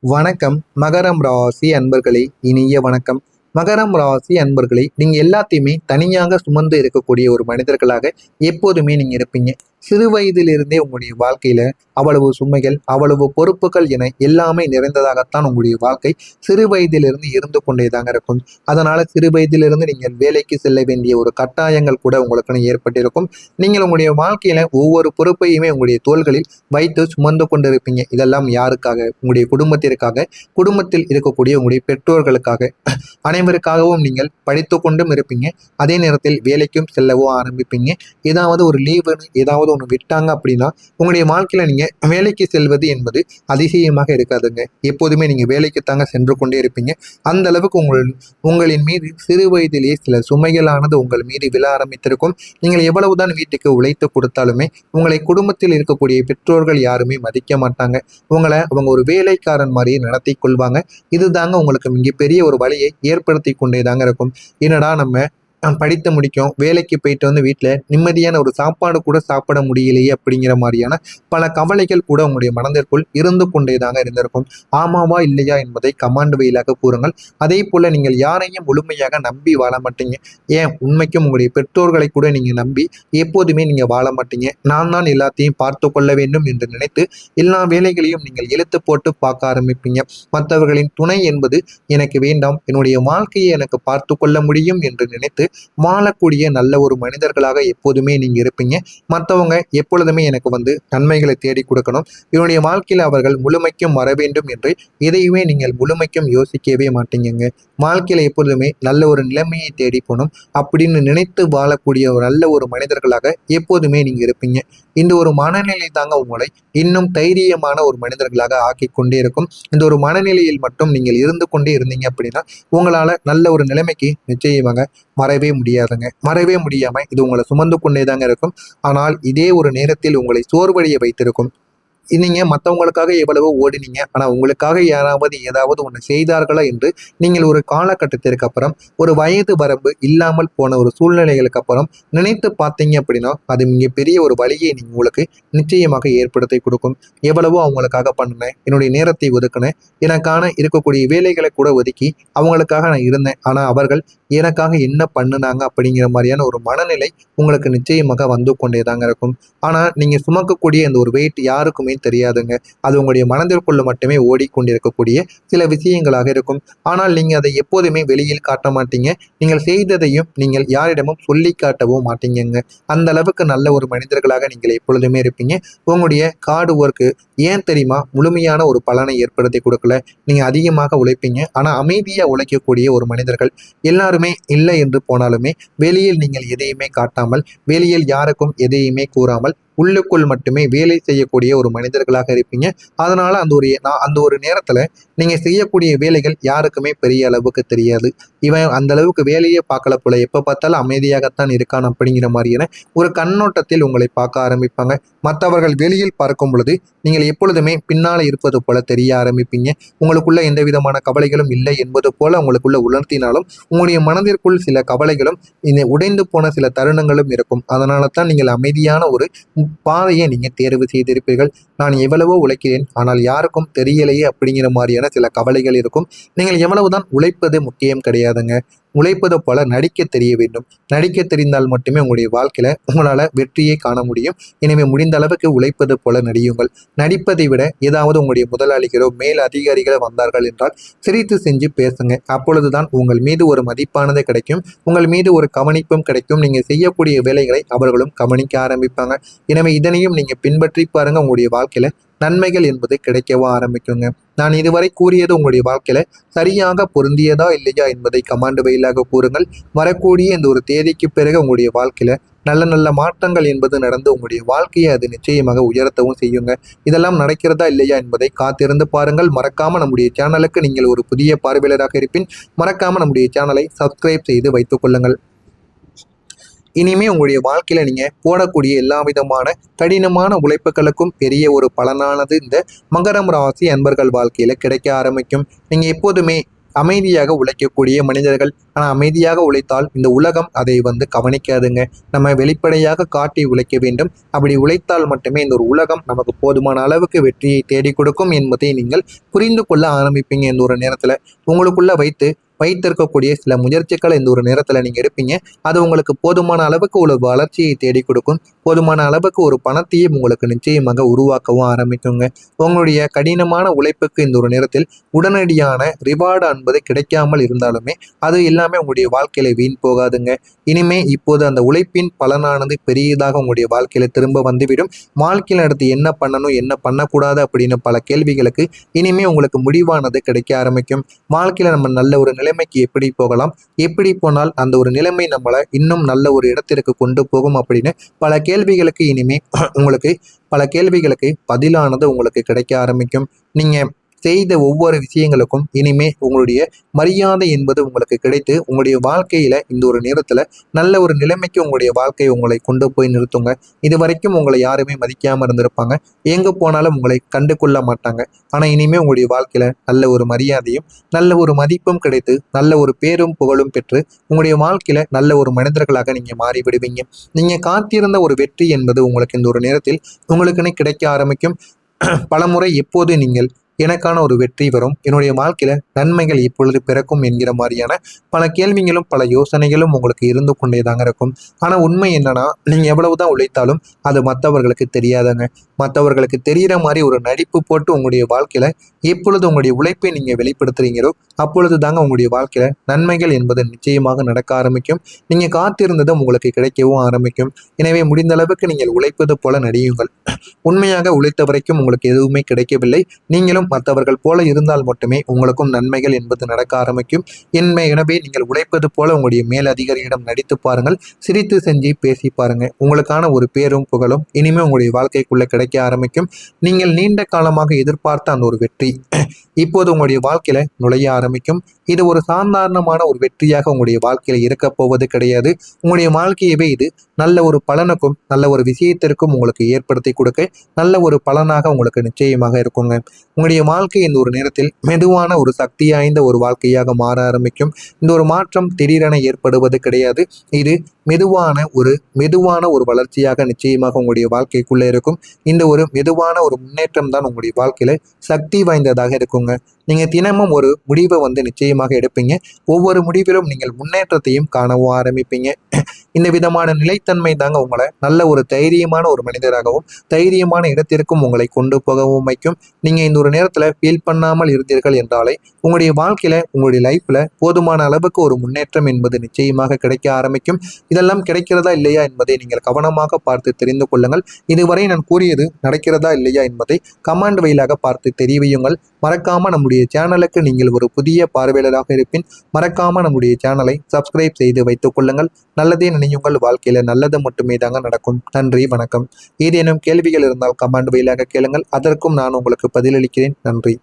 வணக்கம் மகரம் ராசி அன்பர்களே, இனிய வணக்கம். மகரம் ராசி அன்பர்களே, நீங்க எல்லாத்தையுமே தனியாக சுமந்து இருக்கக்கூடிய ஒரு மனிதர்களாக எப்போதுமே நீங்க இருப்பீங்க. சிறு வயதிலிருந்தே உங்களுடைய வாழ்க்கையில அவ்வளவு சுமைகள், அவ்வளவு பொறுப்புகள் என எல்லாமே நிறைந்ததாகத்தான் உங்களுடைய வாழ்க்கை சிறு வயதிலிருந்து இருந்து கொண்டேதாங்க இருக்கும். அதனால சிறு வயதிலிருந்து நீங்கள் வேலைக்கு செல்ல வேண்டிய ஒரு கட்டாயங்கள் கூட உங்களுக்கு ஏற்பட்டிருக்கும். நீங்கள் உங்களுடைய வாழ்க்கையில ஒவ்வொரு பொறுப்பையுமே உங்களுடைய தோள்களில் வைத்து சுமந்து கொண்டிருப்பீங்க. இதெல்லாம் யாருக்காக? உங்களுடைய குடும்பத்திற்காக, குடும்பத்தில் இருக்கக்கூடிய உங்களுடைய பெற்றோர்களுக்காக, அனைவருக்காகவும் நீங்கள் படித்து கொண்டும் இருப்பீங்க. அதே நேரத்தில் வேலைக்கும் செல்லவோ ஆரம்பிப்பீங்க. ஏதாவது ஒரு லீவுன்னு ஏதாவது ஒன்று விட்டாங்க அப்படின்னா உங்களுடைய வாழ்க்கையில நீங்க வேலைக்கு செல்வது என்பது அதிசயமாக இருக்காதுங்க. எப்போதுமே நீங்க வேலைக்கு தாங்க சென்று கொண்டே இருப்பீங்க. அந்த அளவுக்கு உங்களின் மீது சிறு வயதிலேயே சில சுமைகளானது உங்கள் மீது விழ ஆரம்பித்திருக்கும். நீங்கள் எவ்வளவுதான் வீட்டுக்கு உழைத்து கொடுத்தாலுமே உங்களை குடும்பத்தில் இருக்கக்கூடிய பெற்றோர்கள் யாருமே மதிக்க மாட்டாங்க. உங்களை அவங்க ஒரு வேலைக்காரன் மாதிரியே நடத்தி கொள்வாங்க. இதுதாங்க உங்களுக்கு மிகப்பெரிய ஒரு வழியை ஏற்படுத்தி கொண்டே தாங்க இருக்கும். என்னடா நம்ம படித்து முடிக்கும், வேலைக்கு போயிட்டு வந்து வீட்டில் நிம்மதியான ஒரு சாப்பாடு கூட சாப்பிட முடியலையே அப்படிங்கிற மாதிரியான பல கவலைகள் கூட உங்களுடைய மனதிற்குள் இருந்து கொண்டேதாங்க இருந்திருக்கும். ஆமாவா இல்லையா என்பதை கமாண்ட் வழியாக கூறுங்கள். அதே போல நீங்கள் யாரையும் முழுமையாக நம்பி வாழ மாட்டீங்க. ஏன் உண்மைக்கும் உங்களுடைய பெற்றோர்களை கூட நீங்க நம்பி எப்போதுமே நீங்க வாழ மாட்டீங்க. நான் தான் எல்லாத்தையும் பார்த்து கொள்ள வேண்டும் என்று நினைத்து எல்லா வேலைகளையும் நீங்கள் இழுத்து போட்டு பார்க்க ஆரம்பிப்பீங்க. மற்றவர்களின் துணை என்பது எனக்கு வேண்டாம், என்னுடைய வாழ்க்கையை எனக்கு பார்த்து கொள்ள முடியும் என்று நினைத்து வாழக்கூடிய நல்ல ஒரு மனிதர்களாக எப்போதுமே நீங்க இருப்பீங்க. மற்றவங்க எப்பொழுதுமே எனக்கு நன்மைகளை தேடி கொடுக்கணும், இவனுடைய வாழ்க்கையில அவர்கள் முழுமைக்கும் வர வேண்டும் என்று எதையுமே நீங்கள் முழுமைக்கும் யோசிக்கவே மாட்டீங்க. வாழ்க்கையில எப்பொழுதுமே நல்ல ஒரு நிலைமையை தேடி போகணும் அப்படின்னு நினைத்து வாழக்கூடிய ஒரு நல்ல ஒரு மனிதர்களாக எப்போதுமே நீங்க இருப்பீங்க. இந்த ஒரு மனநிலை தாங்க உங்களை இன்னும் தைரியமான ஒரு மனிதர்களாக ஆக்கி கொண்டே இருக்கும். இந்த ஒரு மனநிலையில் மட்டும் நீங்கள் இருந்து கொண்டே இருந்தீங்க அப்படின்னா உங்களால நல்ல ஒரு நிலைமைக்கு நிச்சயமாக மறவே முடியாதுங்க. மறவே முடியாம இது உங்களை சுமந்து கொண்டேதாங்க இருக்கும். ஆனால் இதே ஒரு நேரத்தில் உங்களை சோர்வடைய வைத்திருக்கும். நீங்க மற்றவங்களுக்காக எவ்வளவோ ஓடினீங்க, ஆனா உங்களுக்காக யாராவது ஏதாவது ஒன்று செய்தார்களா என்று நீங்கள் ஒரு காலகட்டத்திற்கு அப்புறம் ஒரு வயது வரம்பு இல்லாமல் போன ஒரு சூழ்நிலைகளுக்கு அப்புறம் நினைத்து பார்த்தீங்க அப்படின்னா அது மிகப்பெரிய ஒரு வழியை நீங்க உங்களுக்கு நிச்சயமாக ஏற்படுத்தி கொடுக்கும். எவ்வளவோ அவங்களுக்காக பண்ணினேன், என்னுடைய நேரத்தை ஒதுக்கினேன், எனக்கான இருக்கக்கூடிய வேலைகளை கூட ஒதுக்கி அவங்களுக்காக நான் இருந்தேன், ஆனா அவர்கள் எனக்காக என்ன பண்ணுனாங்க அப்படிங்கிற மாதிரியான ஒரு மனநிலை உங்களுக்கு நிச்சயமாக வந்து கொண்டே தாங்க இருக்கும். ஆனா நீங்க சுமக்கக்கூடிய இந்த ஒரு வெயிட் யாருக்குமே தெரியாதுங்க. அது உங்களுடைய மனதிற்குள்ள மட்டுமே ஓடிக்கொண்டிருக்கக்கூடிய சில விஷயங்களாக இருக்கும். ஆனால் நீங்க அதை எப்போதுமே வெளியில் காட்ட மாட்டீங்க. நீங்கள் செய்ததையும் நீங்கள் யாரிடமும் சொல்லி காட்டவும் மாட்டீங்கங்க. அந்த அளவுக்கு நல்ல ஒரு மனிதர்களாக நீங்கள் எப்பொழுதுமே இருப்பீங்க. உங்களுடைய கார்டு ஒர்க்கு ஏன் தெரியுமா முழுமையான ஒரு பலனை ஏற்படுத்தி கொடுக்கல. நீங்க அதிகமாக உழைப்பீங்க, ஆனா அமைதியா உழைக்கக்கூடிய ஒரு மனிதர்கள் எல்லாருமே இல்லை என்று போனாலுமே வெளியில் நீங்கள் எதையுமே காட்டாமல், வெளியில் யாருக்கும் எதையுமே கூறாமல் உள்ளுக்குள் மட்டுமே வேலை செய்யக்கூடிய ஒரு மனிதர்களாக இருப்பீங்க. அதனால அந்த ஒரு நேரத்துல நீங்க செய்யக்கூடிய வேலைகள் யாருக்குமே பெரிய அளவுக்கு தெரியாது. இவன் அந்த அளவுக்கு வேலையே பார்க்கல போல, எப்ப பார்த்தாலும் அமைதியாகத்தான் இருக்கான் அப்படிங்கிற மாதிரியான ஒரு கண்ணோட்டத்தில் உங்களை பார்க்க ஆரம்பிப்பாங்க. மற்றவர்கள் வெளியில் பார்க்கும் பொழுது நீங்கள் எப்பொழுதுமே பின்னால இருப்பது போல தெரிய ஆரம்பிப்பீங்க. உங்களுக்குள்ள எந்த விதமான கவலைகளும் இல்லை என்பது போல உங்களுக்குள்ள உணர்த்தினாலும் உங்களுடைய மனதிற்குள் சில கவலைகளும் இந்த உடைந்து போன சில தருணங்களும் இருக்கும். அதனால தான் நீங்கள் அமைதியான ஒரு பாதையை நீங்க தேர்வு செய்திருப்பீர்கள். நான் எவ்வளவோ உழைக்கிறேன், ஆனால் யாருக்கும் தெரியலையே அப்படிங்கிற மாதிரியான சில கவலைகள் இருக்கும். நீங்கள் எவ்வளவுதான் உழைப்பது முக்கியம் கிடையாதுங்க. உழைப்பது போல நடிக்க தெரிய வேண்டும். நடிக்க தெரிந்தால் மட்டுமே உங்களுடைய வாழ்க்கையில உங்களால வெற்றியை காண முடியும். எனவே முடிந்த அளவுக்கு உழைப்பது போல நடியுங்கள். நடிப்பதை விட ஏதாவது உங்களுடைய முதலாளிகளோ மேல் அதிகாரிகளோ வந்தார்கள் என்றால் சிரித்து செஞ்சு பேசுங்க. அப்பொழுதுதான் உங்கள் மீது ஒரு மதிப்பானது கிடைக்கும், உங்கள் மீது ஒரு கவனிப்பும் கிடைக்கும். நீங்க செய்யக்கூடிய வேலைகளை அவர்களும் கவனிக்க ஆரம்பிப்பாங்க. எனவே இதனையும் நீங்க பின்பற்றி பாருங்க, உங்களுடைய வாழ்க்கையில நன்மைகள் என்பது கிடைக்கவா ஆரம்பிக்குங்க. நான் இதுவரை கூறியது உங்களுடைய வாழ்க்கையில சரியாக பொருந்தியதா இல்லையா என்பதை கமாண்ட் வழியாக கூறுங்கள். வரக்கூடிய இந்த ஒரு தேதிக்கு பிறகு உங்களுடைய வாழ்க்கையில நல்ல நல்ல மாற்றங்கள் என்பது நடந்து உங்களுடைய வாழ்க்கையை அது நிச்சயமாக உயர்த்தவும் செய்யுங்க. இதெல்லாம் நடக்கிறதா இல்லையா என்பதை காத்திருந்து பாருங்கள். மறக்காம நம்முடைய சேனலுக்கு நீங்கள் ஒரு புதிய பார்வையாளராக இருப்பின் மறக்காம நம்முடைய சேனலை சப்ஸ்கிரைப் செய்து வைத்துக் கொள்ளுங்கள். இனிமே உங்களுடைய வாழ்க்கையில நீங்க போடக்கூடிய எல்லா விதமான கடினமான உழைப்புகளுக்கும் பெரிய ஒரு பலனானது இந்த மகரம் ராசி அன்பர்கள் வாழ்க்கையில கிடைக்க ஆரம்பிக்கும். நீங்க எப்போதுமே அமைதியாக உழைக்கக்கூடிய மனிதர்கள். ஆனால் அமைதியாக உழைத்தால் இந்த உலகம் அதை கவனிக்காதுங்க. நம்ம வெளிப்படையாக காட்டி உழைக்க வேண்டும். அப்படி உழைத்தால் மட்டுமே இந்த ஒரு உலகம் நமக்கு போதுமான அளவுக்கு வெற்றியை தேடி கொடுக்கும் என்பதை நீங்கள் புரிந்து கொள்ள ஆரம்பிப்பீங்க. இந்த ஒரு நேரத்தில் உங்களுக்குள்ள வைத்திருக்கக்கூடிய சில முயற்சிகளை இந்த ஒரு நேரத்தில் நீங்கள் எடுப்பீங்க. அது உங்களுக்கு போதுமான அளவுக்கு ஒரு வளர்ச்சியை தேடி கொடுக்கும். போதுமான அளவுக்கு ஒரு பணத்தையும் உங்களுக்கு நிச்சயமாக உருவாக்கவும் ஆரம்பிக்குங்க. உங்களுடைய கடினமான உழைப்புக்கு இந்த ஒரு நேரத்தில் உடனடியான ரிவார்டு என்பது கிடைக்காமல் இருந்தாலுமே அது எல்லாமே உங்களுடைய வாழ்க்கையில வீண் போகாதுங்க. இனிமே இப்போது அந்த உழைப்பின் பலனானது பெரியதாக உங்களுடைய வாழ்க்கையில திரும்ப வந்துவிடும். வாழ்க்கையில் அடுத்து என்ன பண்ணணும் என்ன பண்ணக்கூடாது அப்படின்னு பல கேள்விகளுக்கு இனிமே உங்களுக்கு முடிவானது கிடைக்க ஆரம்பிக்கும். வாழ்க்கையில நம்ம நல்ல ஒரு நிலைமைக்கு எப்படி போகலாம், எப்படி போனால் அந்த ஒரு நிலைமை நம்மளை இன்னும் நல்ல ஒரு இடத்திற்கு கொண்டு போகும் அப்படின்னு பல கேள்விகளுக்கு பதிலானது உங்களுக்கு கிடைக்க ஆரம்பிக்கும். நீங்க செய்த ஒவ்வொரு விஷயங்களுக்கும் இனிமே உங்களுடைய மரியாதை என்பது உங்களுக்கு கிடைத்து உங்களுடைய வாழ்க்கையில இந்த ஒரு நேரத்துல நல்ல ஒரு நிலைமைக்கு உங்களுடைய வாழ்க்கையை உங்களை கொண்டு போய் நிறுத்துங்க. இது வரைக்கும் உங்களை யாருமே மதிக்காம இருந்திருப்பாங்க. எங்க போனாலும் உங்களை கண்டு கொள்ள மாட்டாங்க. ஆனா இனிமே உங்களுடைய வாழ்க்கையில நல்ல ஒரு மரியாதையும் நல்ல ஒரு மதிப்பும் கிடைத்து நல்ல ஒரு பேரும் புகழும் பெற்று உங்களுடைய வாழ்க்கையில நல்ல ஒரு மனிதர்களாக நீங்க மாறி விடுவீங்க. நீங்க காத்திருந்த ஒரு வெற்றி என்பது உங்களுக்கு இந்த ஒரு நேரத்தில் உங்களுக்குன்னு கிடைக்க ஆரம்பிக்கும். பலமுறை எப்போது நீங்கள் எனக்கான ஒரு வெற்றி வரும், என்னுடைய வாழ்க்கையில நன்மைகள் இப்பொழுது பிறக்கும் என்கிற மாதிரியான பல கேள்விகளும் பல யோசனைகளும் உங்களுக்கு இருந்து கொண்டே தாங்க இருக்கும். ஆனா உண்மை என்னன்னா, நீங்க எவ்வளவுதான் உழைத்தாலும் அது மற்றவர்களுக்கு தெரியாதாங்க. மற்றவர்களுக்கு தெரிகிற மாதிரி ஒரு நடிப்பு போட்டு உங்களுடைய வாழ்க்கையில எப்பொழுது உங்களுடைய உழைப்பை நீங்க வெளிப்படுத்துறீங்களோ அப்பொழுது தாங்க உங்களுடைய வாழ்க்கையில நன்மைகள் என்பது நிச்சயமாக நடக்க ஆரம்பிக்கும். நீங்க காத்திருந்ததும் உங்களுக்கு கிடைக்கவும் ஆரம்பிக்கும். எனவே முடிந்த அளவுக்கு நீங்கள் உழைப்பது போல நடியுங்கள். உண்மையாக உழைத்த வரைக்கும் உங்களுக்கு எதுவுமே கிடைக்கவில்லை. நீங்களும் மற்றவர்கள் போல இருந்தால் மட்டுமே உங்களுக்கும் நன்மைகள் என்பது நடக்க ஆரம்பிக்கும். எனவே நீங்கள் உழைப்பது போல உங்களுடைய மேல் அதிகாரியிடம் நடித்து பாருங்கள். சிரித்து செஞ்சு பேசி பாருங்க. உங்களுக்கான ஒரு பேரும் புகழும் இனிமே உங்களுடைய வாழ்க்கைக்குள்ள கிடைக்க ஆரம்பிக்கும். நீங்கள் நீண்ட காலமாக எதிர்பார்த்த அந்த ஒரு வெற்றி இப்போது உங்களுடைய வாழ்க்கையில நுழைய ஆரம்பிக்கும். இது ஒரு சாதாரணமான ஒரு வெற்றியாக உங்களுடைய வாழ்க்கையில இருக்க போவது கிடையாது. உங்களுடைய வாழ்க்கையவே இது நல்ல ஒரு பலனுக்கும் நல்ல ஒரு விஷயத்திற்கும் உங்களுக்கு ஏற்படுத்தி கொடுக்க நல்ல ஒரு பலனாக உங்களுக்கு நிச்சயமாக இருக்குங்க. உங்களுடைய வாழ்க்கை இந்த ஒரு நேரத்தில் மெதுவான ஒரு சக்தி வாய்ந்த ஒரு வாழ்க்கையாக மாற ஆரம்பிக்கும். இந்த ஒரு மாற்றம் திடீரென ஏற்படுவது கிடையாது. இது மெதுவான ஒரு வளர்ச்சியாக நிச்சயமாக உங்களுடைய வாழ்க்கைக்குள்ள இருக்கும். இந்த ஒரு மெதுவான ஒரு முன்னேற்றம் தான் உங்களுடைய வாழ்க்கையில சக்தி வாய்ந்ததாக இருக்குங்க. நீங்க தினமும் ஒரு முடிவை நிச்சயமாக எடுப்பீங்க. ஒவ்வொரு முடிவிலும் நீங்கள் முன்னேற்றத்தையும் காணவும் ஆரம்பிப்பீங்க. இந்த விதமான நிலைத்தன்மை தாங்க உங்களை நல்ல ஒரு தைரியமான ஒரு மனிதராகவும் தைரியமான இடத்திற்கும் உங்களை கொண்டு போகவும் வைக்கும். நீங்க இந்த ஒரு நேரத்துல ஃபீல் பண்ணாமல் இருந்தீர்கள் என்றாலே உங்களுடைய வாழ்க்கையில உங்களுடைய லைஃப்ல போதுமான அளவுக்கு ஒரு முன்னேற்றம் என்பது நிச்சயமாக கிடைக்க ஆரம்பிக்கும். இதெல்லாம் கிடைக்கிறதா இல்லையா என்பதை நீங்கள் கவனமாக பார்த்து தெரிந்து கொள்ளுங்கள். இதுவரை நான் கூறியது நடக்கிறதா இல்லையா என்பதை கமெண்ட் வழியாக பார்த்து தெரிவியுங்கள். மறக்காம நம்முடைய சேனலுக்கு நீங்கள் ஒரு புதிய பார்வையாளராக இருப்பின் மறக்காம நம்முடைய சேனலை சப்ஸ்கிரைப் செய்து வைத்துக் கொள்ளுங்கள். நல்லதே நினையுங்கள். வாழ்க்கையில நல்லது மட்டுமே தாங்க நடக்கும். நன்றி, வணக்கம். ஏதேனும் கேள்விகள் இருந்தால் கமெண்ட் வழியாக கேளுங்கள். அதற்கும் நான் உங்களுக்கு பதிலளிக்கிறேன். நன்றி.